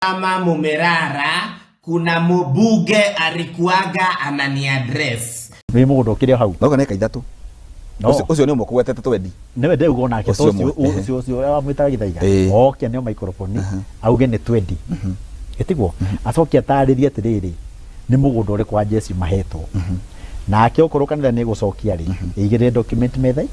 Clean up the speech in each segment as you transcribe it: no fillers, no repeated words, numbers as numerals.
Ama Mumerara, kuna mubuge alikuwaga anani address. Mimi mugo kire hau. Nogo neka ithatu. Ucio ni umoko gwetete twendi. Newe ndeu gona ke ucio amwita githaiga. Okay nio microphone. Auge ni twendi. Etigwo acokia ataririe atiriri ni mugundo uri kwa Jesse mahetwo. Nake ukoro kanitha ni gucokia ri. Igire document methai.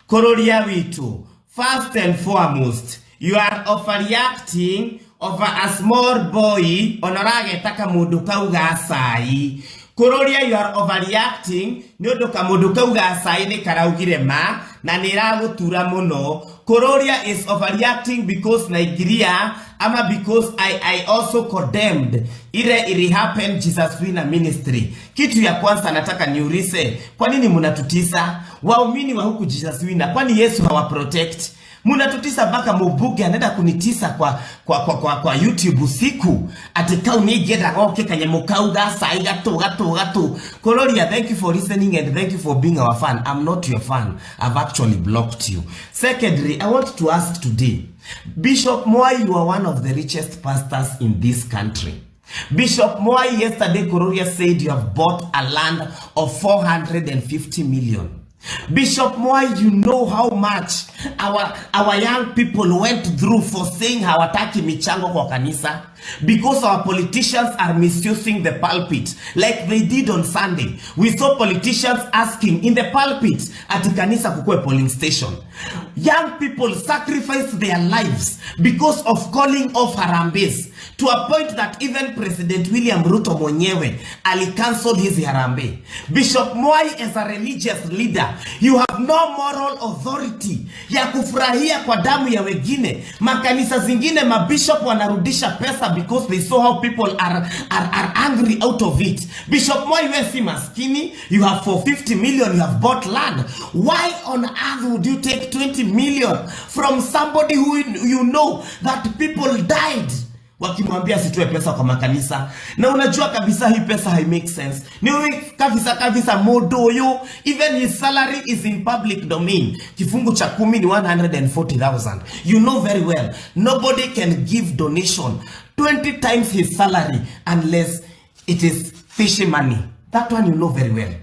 Kururia witu. First and foremost, you are overreacting over a small boy onorage taka mundu kauga asai. Kururia, you are overreacting nyondo ka mundu kauga asai ni karaugire ma na niragutura muno. Kururia is overreacting because Nigeria ama because I also condemned ile happened Jesus Wina ministry. Kitu ya kwanza nataka niulize, kwa nini mnatutisa waumini wa huku Jesus Wina? Kwani Yesu hawaprotect? Munatutisa baka mubuge anaenda kunitisa kwa YouTube usiku atika unigeda goke kanye mukauga sai gato. Kururia, thank you for listening and thank you for being our fan. I'm not your fan. I've actually blocked you. Secondly, I want to ask today, Bishop Mwai, you are one of the richest pastors in this country. Bishop Mwai, yesterday Kururia said you have bought a land of 450 million. Bishop Mwai, you know how much our young people went through for saying hawataki michango kwa kanisa because our politicians are misusing the pulpit like they did on Sunday. We saw politicians asking in the pulpit ati kanisa kukue polling station. Young people sacrificed their lives because of calling off Harambes to a point that even President William Ruto mwenyewe ali-cancelled his Harambee. Bishop Mwai, as a religious leader, you have no moral authority ya kufurahia kwa damu ya wengine. Makanisa zingine mabishop wanarudisha pesa because they saw how people are angry out of it. Bishop Mwai, we si maskini, you have 450 million, you have bought land. Why on earth would you take 20 million from somebody who you know that people died wakimwambia sitoe pesa kwa makanisa? Na unajua kabisa hii pesa hai make sense. Ni kabisa modo yo, even his salary is in public domain. Kifungu cha 10 ni 140,000. You know very well, nobody can give donation 20 times his salary unless it is fishy money. That one you know very well.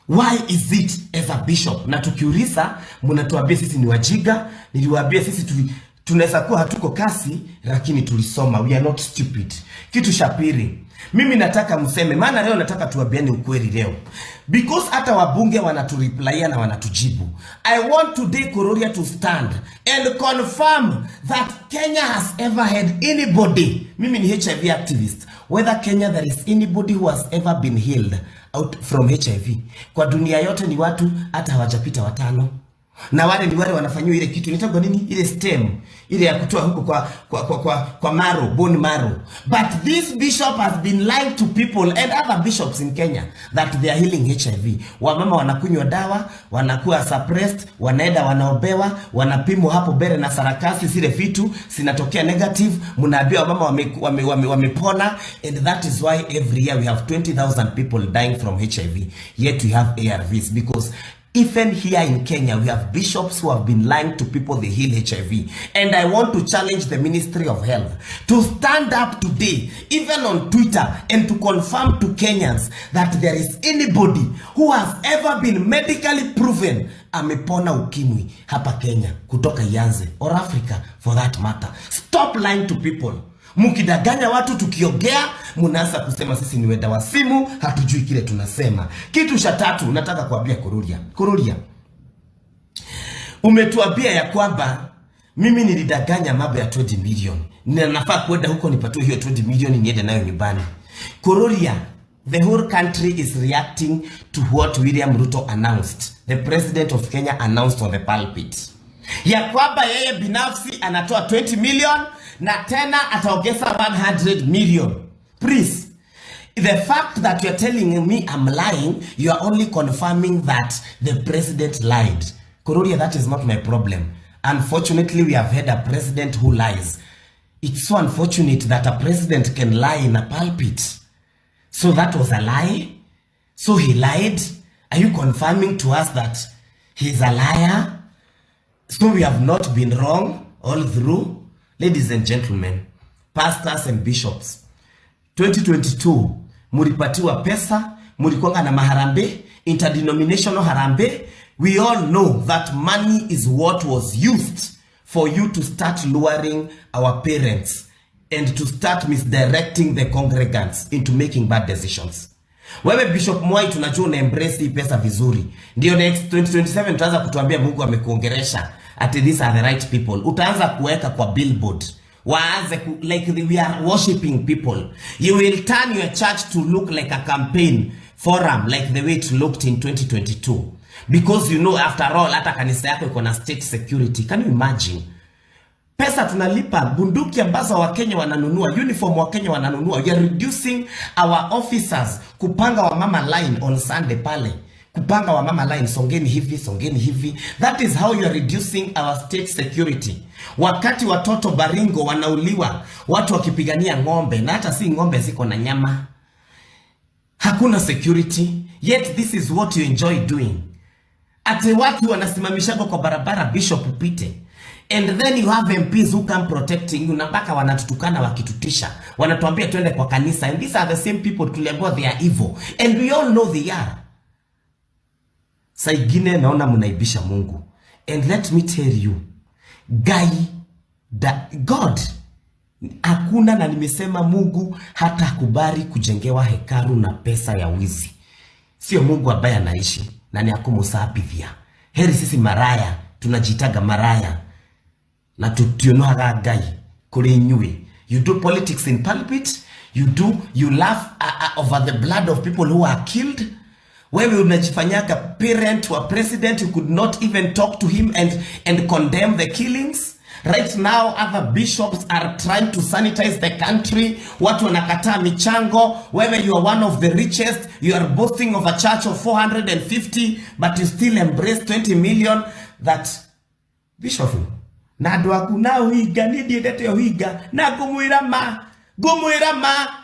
Why is it as a bishop? Na tukiuliza, mnatuambia sisi ni wajiga, niliwaambia sisi tunaweza kuwa hatuko kasi, lakini tulisoma. We are not stupid. Kitu cha pili, mimi nataka mseme, maana leo nataka tuwaambiane ukweli leo. Because hata wabunge wanatureplya na wanatujibu. I want today Kururia to stand and confirm that Kenya has ever had anybody, mimi ni HIV activist, whether Kenya there is anybody who has ever been healed out from HIV. Kwa dunia yote ni watu hata hawajapita 5. Na wale ni wale wanafanywa ile kitu inaitwa nini? Ile stem, ile ya kutoa huko kwa marrow, bone marrow. But this bishop has been lying to people and other bishops in Kenya that they are healing HIV. Wamama wanakunywa dawa, wanakuwa suppressed, wanaenda wanaobewa, wanapimwa hapo bere na sarakasi, zile vitu zinatokea negative, mnaambia wamama wamepona, and that is why every year we have 20,000 people dying from HIV. Yet we have ARVs because even here in Kenya, we have bishops who have been lying to people they heal HIV. And I want to challenge the Ministry of Health to stand up today, even on Twitter, and to confirm to Kenyans that there is anybody who has ever been medically proven amepona ukimwi hapa Kenya, kutoka Ianze, or Africa for that matter. Stop lying to people. Mukidaganya watu tukiogea, munasa kusema sisi ni wenda wa simu, hatujui kile tunasema. Kitu cha tatu, nataka kuambia Kururia, umetuambia ya kwamba mimi nilidaganya mambo ya 20 million. Ninafaa kwenda huko nipatue hiyo 20 million niende nayo nyumbani. Kururia, the whole country is reacting to what William Ruto announced. The president of Kenya announced on the pulpit ya kwamba yeye binafsi anatoa 20 million na tena ataongeza 100 million. Please, the fact that you're telling me I'm lying, you are only confirming that the president lied. Kururia, that is not my problem. Unfortunately, we have had a president who lies. It's so unfortunate that a president can lie in a pulpit. So that was a lie? So he lied? Are you confirming to us that he's a liar? So we have not been wrong all through? Ladies and gentlemen, pastors and bishops, 2022 mulipatiwa pesa, mulikuanga na maharambe, interdenominational harambe. We all know that money is what was used for you to start luring our parents and to start misdirecting the congregants into making bad decisions. Wewe Bishop Mwai tunajua una embrace hii pesa vizuri. Ndio next 2027 tutaanza kutuambia Mungu amekuongeresha. At these are the right people. Utaanza kuweka kwa billboard. Waanze like we are worshiping people. You will turn your church to look like a campaign forum like the way it looked in 2022. Because you know after all hata kanisa yako iko na state security. Can you imagine? Pesa tunalipa, bunduki ambazo Wakenya wananunua, uniform Wakenya wananunua. We are reducing our officers kupanga wa mama line on Sunday pale. Kupanga wa mama line, songeni hivi, songeni hivi. That is how you are reducing our state security. Wakati watoto Baringo wanauliwa, watu wakipigania ng'ombe, na hata si ng'ombe ziko na nyama. Hakuna security, yet this is what you enjoy doing. Ate watu wanasimamishago kwa barabara Bishop upite. And then you have MPs who come protecting you. Nambaka wanatutukana wakitutisha. Wanatuambia tuende kwa kanisa. And these are the same people tuliambiwa they are evil. And we all know they are. Saigine naona munaibisha Mungu. And let me tell you. God. Hakuna na nimesema Mungu hata kubari kujengewa hekalu na pesa ya wizi. Sio Mungu ambaye anaishi. Na ni akumusabithia. Heri sisi maraya. Tunajitaga maraya. Na tutionohaga Ngai kuri inyui. You do politics in pulpit. You laugh over the blood of people who are killed. Wewe unajifanyaga parent wa president. You could not even talk to him and condemn the killings. Right now, other bishops are trying to sanitize the country. Watu wanakataa michango. Wewe you are one of the richest. You are boasting of a church of 450, but you still embrace 20 million. That bishop. Na dwa kuna huiga, nidiedete huiga. Na gumuira ma.